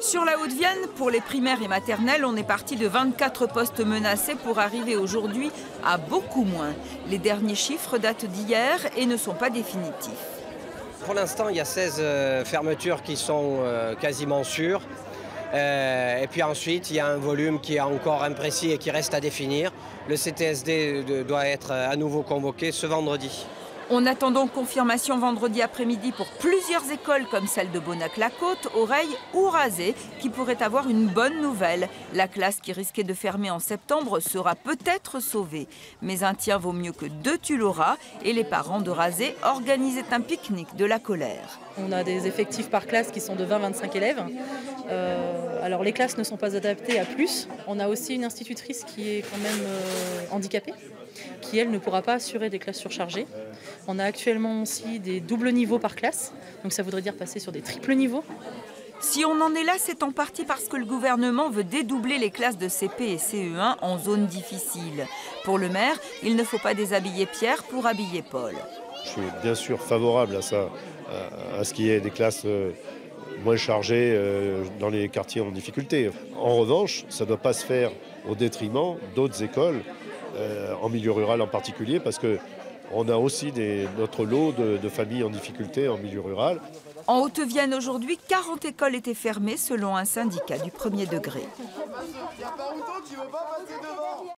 Sur la Haute-Vienne, pour les primaires et maternelles, on est parti de 24 postes menacés pour arriver aujourd'hui à beaucoup moins. Les derniers chiffres datent d'hier et ne sont pas définitifs. Pour l'instant, il y a 16 fermetures qui sont quasiment sûres. Et puis ensuite, il y a un volume qui est encore imprécis et qui reste à définir. Le CTSD doit être à nouveau convoqué ce vendredi. On attend donc confirmation vendredi après-midi pour plusieurs écoles comme celle de Bonnac-la-Côte, Oreille ou Rasé qui pourraient avoir une bonne nouvelle. La classe qui risquait de fermer en septembre sera peut-être sauvée. Mais un tien vaut mieux que deux tu l'auras et les parents de Rasé organisaient un pique-nique de la colère. On a des effectifs par classe qui sont de 20-25 élèves. Alors les classes ne sont pas adaptées à plus. On a aussi une institutrice qui est quand même handicapée, qui elle ne pourra pas assurer des classes surchargées. On a actuellement aussi des doubles niveaux par classe, donc ça voudrait dire passer sur des triples niveaux. Si on en est là, c'est en partie parce que le gouvernement veut dédoubler les classes de CP et CE1 en zone difficile. Pour le maire, il ne faut pas déshabiller Pierre pour habiller Paul. Je suis bien sûr favorable à ça, à ce qu'il y ait des classes moins chargées dans les quartiers en difficulté. En revanche, ça ne doit pas se faire au détriment d'autres écoles, en milieu rural en particulier, parce qu'on a aussi notre lot de familles en difficulté en milieu rural. En Haute-Vienne aujourd'hui, 40 écoles étaient fermées selon un syndicat du premier degré.